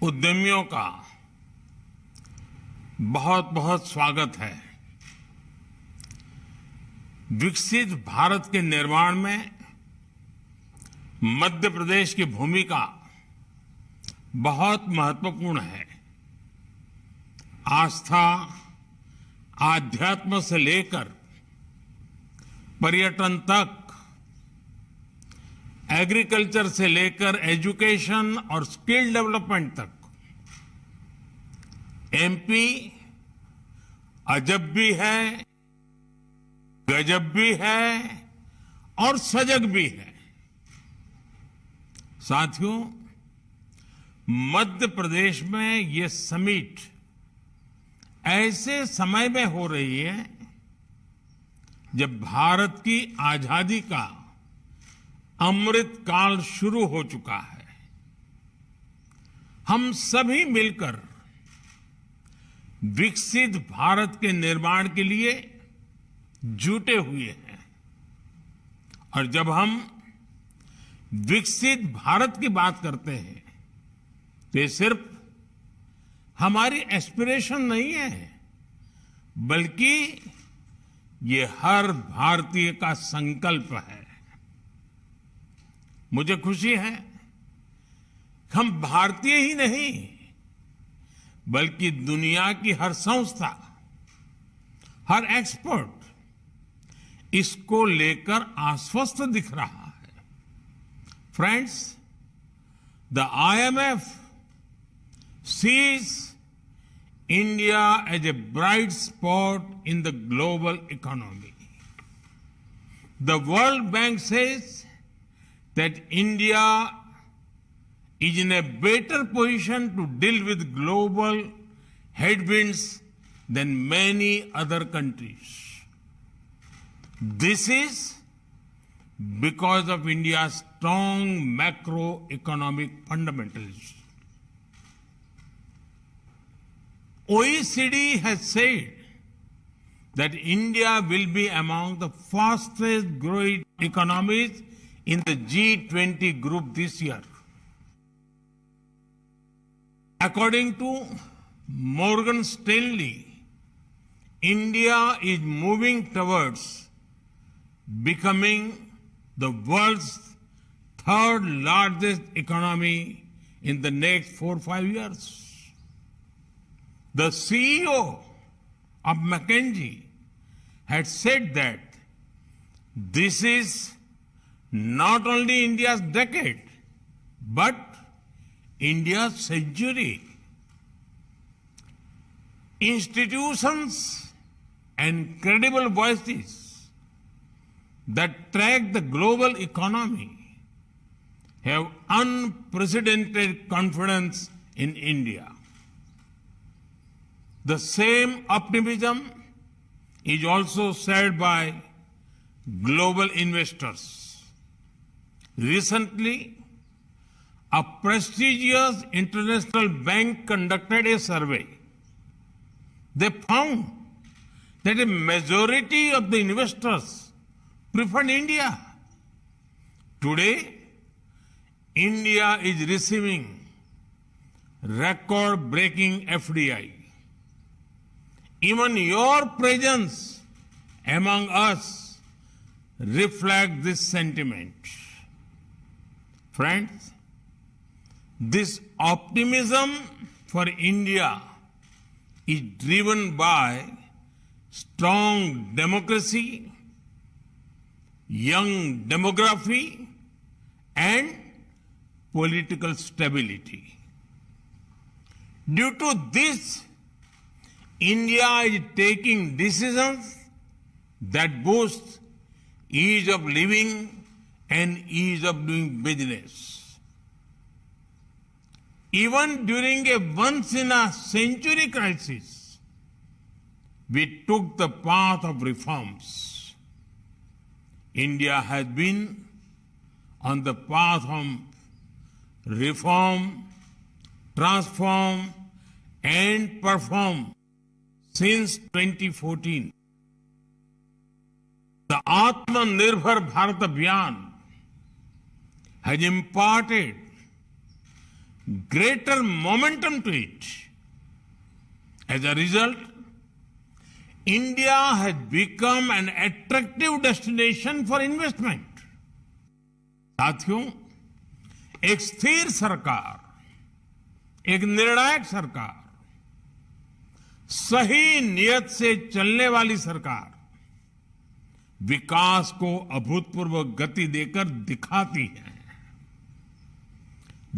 उद्यमियों का बहुत बहुत स्वागत है। विकसित भारत के निर्माण में मध्य प्रदेश की भूमिका बहुत महत्वपूर्ण है। आस्था, आध्यात्म से लेकर पर्यटन तक, एग्रीकल्चर से लेकर एजुकेशन और स्किल डेवलपमेंट तक एमपी अजब भी है, गजब भी है और सजग भी है। साथियों, मध्य प्रदेश में ये समिट ऐसे समय में हो रही है जब भारत की आजादी का अमृत काल शुरू हो चुका है। हम सभी मिलकर विकसित भारत के निर्माण के लिए जुटे हुए हैं। और जब हम विकसित भारत की बात करते हैं तो ये सिर्फ हमारी एस्पिरेशन नहीं है, बल्कि ये हर भारतीय का संकल्प है। मुझे खुशी है कि हम भारतीय ही नहीं बल्कि दुनिया की हर संस्था, हर एक्सपर्ट इसको लेकर आश्वस्त दिख रहा है। Friends, the IMF sees India as a bright spot in the global economy. The World Bank says that India is in a better position to deal with global headwinds than many other countries. This is because of India's strong macroeconomic fundamentals. OECD has said that India will be among the fastest growing economies in the G20 group this year. According to Morgan Stanley, India is moving towards becoming the world's third largest economy in the next 4 or 5 years. The CEO of McKinsey had said that this is not only India's decade, but India's century. Institutions and credible voices that track the global economy have unprecedented confidence in India. The same optimism is also shared by global investors. Recently, a prestigious international bank conducted a survey. They found that a majority of the investors preferred India. Today, India is receiving record-breaking FDI. Even your presence among us reflects this sentiment. Friends, this optimism for India is driven by strong democracy, young demography, and political stability. Due to this, India is taking decisions that boost ease of living and ease of doing business. Even during a once-in-a-century crisis, we took the path of reforms. India has been on the path of reform, transform, and perform since 2014. The Atmanirbhar Bharat Abhiyan has imparted greater momentum to it. As a result, India has become an attractive destination for investment. साथियों, एक स्थिर सरकार, एक निर्णायक सरकार, सही नियत से चलने वाली सरकार विकास को अभूतपूर्व गति देकर दिखाती है।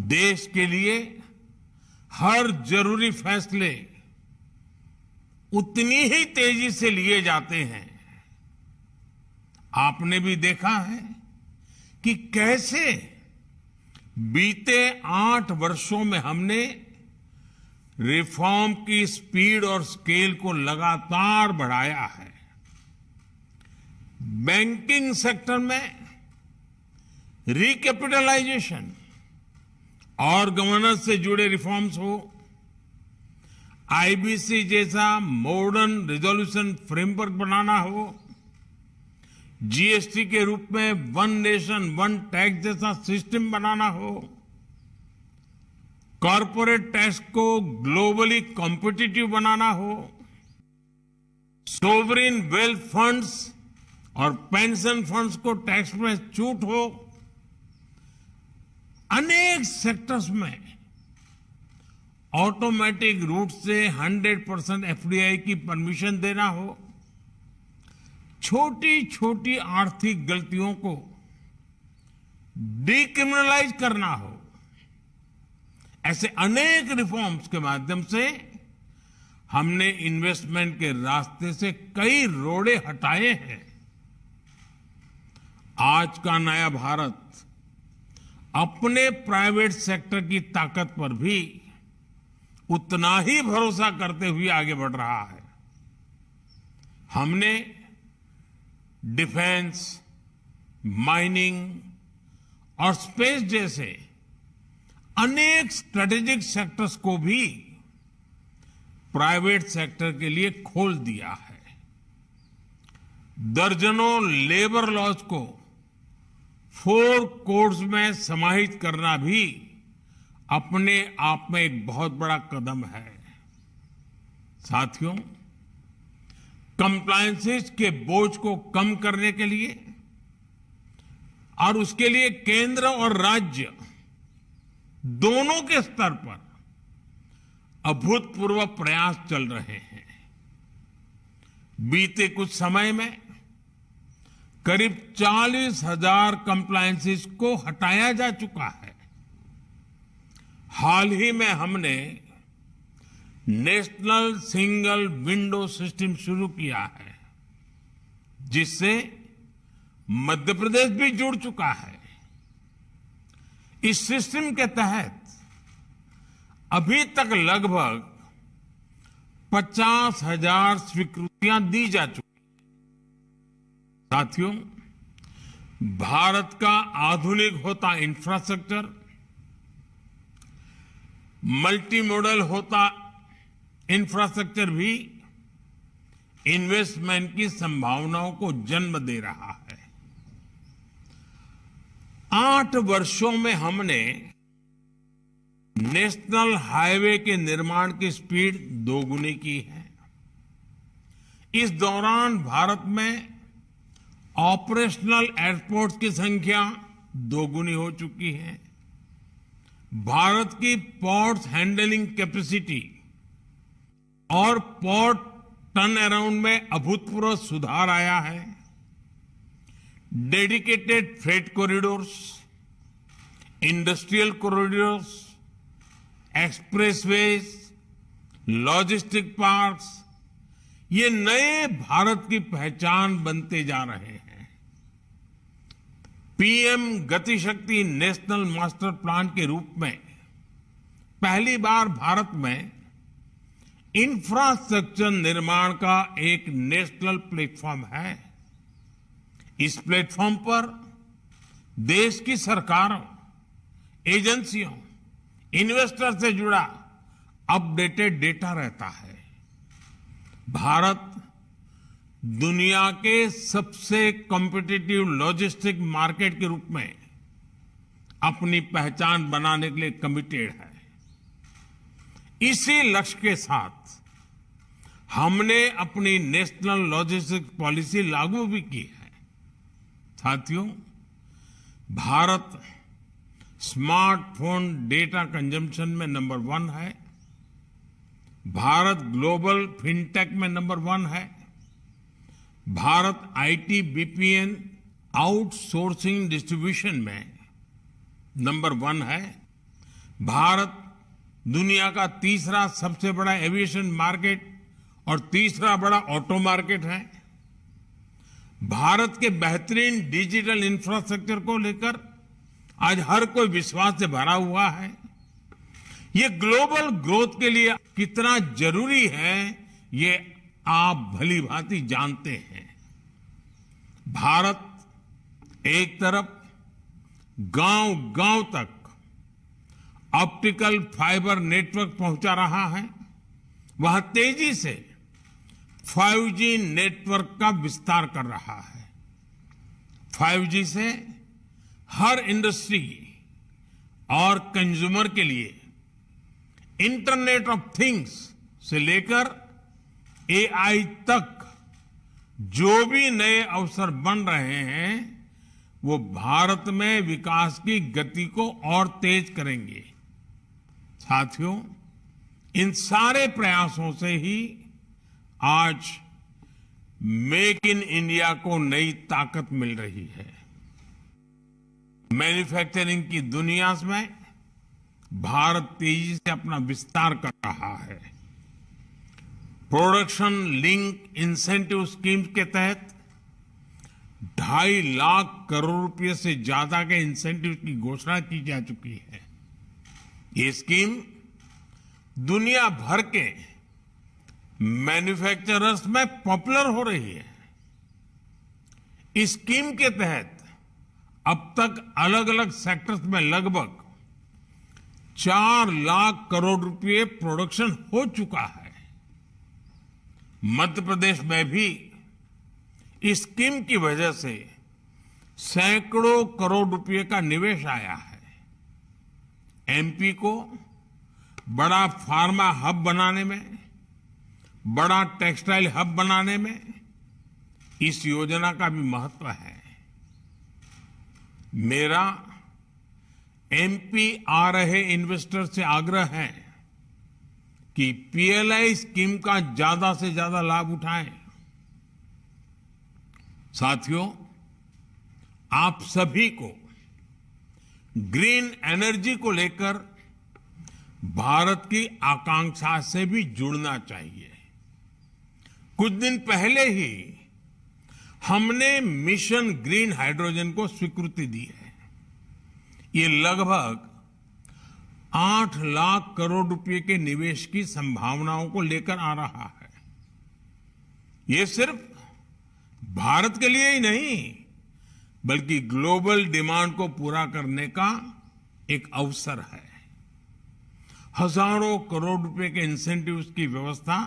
देश के लिए हर जरूरी फैसले उतनी ही तेजी से लिए जाते हैं। आपने भी देखा है कि कैसे बीते 8 वर्षों में हमने रिफॉर्म की स्पीड और स्केल को लगातार बढ़ाया है। बैंकिंग सेक्टर में रिकैपिटलाइजेशन और गवर्नेंस से जुड़े रिफॉर्म्स हो, आईबीसी जैसा मॉडर्न रिजोल्यूशन फ्रेमवर्क बनाना हो, जीएसटी के रूप में वन नेशन वन टैक्स जैसा सिस्टम बनाना हो, कॉरपोरेट टैक्स को ग्लोबली कॉम्पिटिटिव बनाना हो, सोवरिन वेल्थ फंड्स और पेंशन फंड्स को टैक्स में छूट हो, अनेक सेक्टर्स में ऑटोमेटिक रूट से 100% एफडीआई की परमिशन देना हो, छोटी छोटी आर्थिक गलतियों को डिक्रिमिनलाइज करना हो, ऐसे अनेक रिफॉर्म्स के माध्यम से हमने इन्वेस्टमेंट के रास्ते से कई रोड़े हटाए हैं। आज का नया भारत अपने प्राइवेट सेक्टर की ताकत पर भी उतना ही भरोसा करते हुए आगे बढ़ रहा है। हमने डिफेंस, माइनिंग और स्पेस जैसे अनेक स्ट्रेटेजिक सेक्टर्स को भी प्राइवेट सेक्टर के लिए खोल दिया है। दर्जनों लेबर लॉज को 4 कोड्स में समाहित करना भी अपने आप में एक बहुत बड़ा कदम है। साथियों, कंप्लायंसेस के बोझ को कम करने के लिए और उसके लिए केंद्र और राज्य दोनों के स्तर पर अभूतपूर्व प्रयास चल रहे हैं। बीते कुछ समय में करीब 40,000 कंप्लायंसेस को हटाया जा चुका है। हाल ही में हमने नेशनल सिंगल विंडो सिस्टम शुरू किया है, जिससे मध्य प्रदेश भी जुड़ चुका है। इस सिस्टम के तहत अभी तक लगभग 50,000 स्वीकृतियां दी जा चुकी। साथियों, भारत का आधुनिक होता इंफ्रास्ट्रक्चर, मल्टी मॉडल होता इंफ्रास्ट्रक्चर भी इन्वेस्टमेंट की संभावनाओं को जन्म दे रहा है। 8 वर्षों में हमने नेशनल हाईवे के निर्माण की स्पीड दोगुनी की है। इस दौरान भारत में ऑपरेशनल एयरपोर्ट्स की संख्या दोगुनी हो चुकी है। भारत की पोर्ट्स हैंडलिंग कैपेसिटी और पोर्ट टर्न अराउंड में अभूतपूर्व सुधार आया है। Dedicated freight corridors, industrial corridors, expressways, logistic parks, ये नए भारत की पहचान बनते जा रहे हैं। पीएम गति शक्ति नेशनल मास्टर प्लान के रूप में पहली बार भारत में इंफ्रास्ट्रक्चर निर्माण का एक नेशनल प्लेटफॉर्म है। इस प्लेटफॉर्म पर देश की सरकारों, एजेंसियों, इन्वेस्टर से जुड़ा अपडेटेड डेटा रहता है। भारत दुनिया के सबसे कॉम्पिटिटिव लॉजिस्टिक मार्केट के रूप में अपनी पहचान बनाने के लिए कमिटेड है। इसी लक्ष्य के साथ हमने अपनी नेशनल लॉजिस्टिक्स पॉलिसी लागू भी की है। साथियों, भारत स्मार्टफोन डेटा कंजम्पशन में नंबर 1 है। भारत ग्लोबल फिनटेक में नंबर 1 है। Bharat IT BPN outsourcing distribution में नंबर 1 है। भारत दुनिया का तीसरा सबसे बड़ा एविएशन मार्केट और तीसरा बड़ा ऑटो मार्केट है। भारत के बेहतरीन डिजिटल इंफ्रास्ट्रक्चर को लेकर आज हर कोई विश्वास से भरा हुआ है। ये ग्लोबल ग्रोथ के लिए कितना जरूरी है, ये आप भली भांति जानते हैं। भारत एक तरफ गांव-गांव तक ऑप्टिकल फाइबर नेटवर्क पहुंचा रहा है, वहां तेजी से 5G नेटवर्क का विस्तार कर रहा है। 5G से हर इंडस्ट्री और कंज्यूमर के लिए इंटरनेट ऑफ थिंग्स से लेकर AI तक जो भी नए अवसर बन रहे हैं, वो भारत में विकास की गति को और तेज करेंगे। साथियों, इन सारे प्रयासों से ही आज मेक इन इंडिया को नई ताकत मिल रही है। मैन्युफैक्चरिंग की दुनिया में भारत तेजी से अपना विस्तार कर रहा है। प्रोडक्शन लिंक इंसेंटिव स्कीम के तहत 2.5 लाख करोड़ रुपए से ज्यादा के इंसेंटिव की घोषणा की जा चुकी है। ये स्कीम दुनिया भर के मैन्युफैक्चरर्स में पॉपुलर हो रही है। इस स्कीम के तहत अब तक अलग अलग सेक्टर्स में लगभग 4 लाख करोड़ रुपए प्रोडक्शन हो चुका है। मध्य प्रदेश में भी इस स्कीम की वजह से सैकड़ों करोड़ रुपए का निवेश आया है। एमपी को बड़ा फार्मा हब बनाने में, बड़ा टेक्सटाइल हब बनाने में इस योजना का भी महत्व है। मेरा एमपी आ रहे इन्वेस्टर से आग्रह है कि पीएलआई स्कीम का ज्यादा से ज्यादा लाभ उठाएं। साथियों, आप सभी को ग्रीन एनर्जी को लेकर भारत की आकांक्षा से भी जुड़ना चाहिए। कुछ दिन पहले ही हमने मिशन ग्रीन हाइड्रोजन को स्वीकृति दी है। ये लगभग 8 लाख करोड़ रुपए के निवेश की संभावनाओं को लेकर आ रहा है। ये सिर्फ भारत के लिए ही नहीं, बल्कि ग्लोबल डिमांड को पूरा करने का एक अवसर है। हजारों करोड़ रुपए के इंसेंटिव्स की व्यवस्था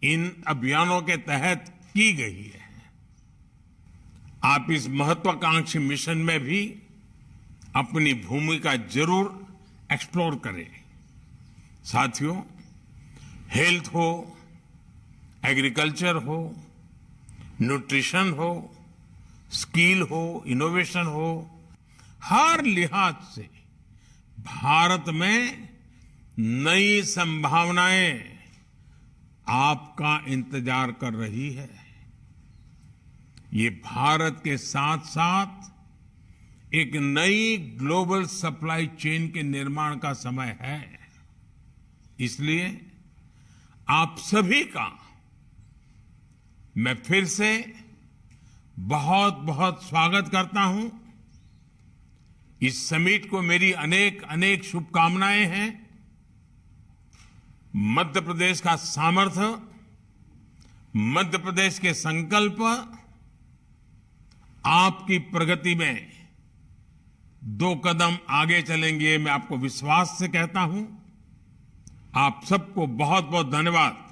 इन अभियानों के तहत की गई है। आप इस महत्वाकांक्षी मिशन में भी अपनी भूमिका जरूर एक्सप्लोर करें। साथियों, हेल्थ हो, एग्रीकल्चर हो, न्यूट्रिशन हो, स्किल हो, इनोवेशन हो, हर लिहाज से भारत में नई संभावनाएं आपका इंतजार कर रही है। ये भारत के साथ साथ एक नई ग्लोबल सप्लाई चेन के निर्माण का समय है। इसलिए आप सभी का मैं फिर से बहुत बहुत स्वागत करता हूं। इस समिट को मेरी अनेक अनेक शुभकामनाएं हैं। मध्य प्रदेश का सामर्थ्य, मध्य प्रदेश के संकल्प आपकी प्रगति में 2 कदम आगे चलेंगे, मैं आपको विश्वास से कहता हूं। आप सबको बहुत बहुत धन्यवाद।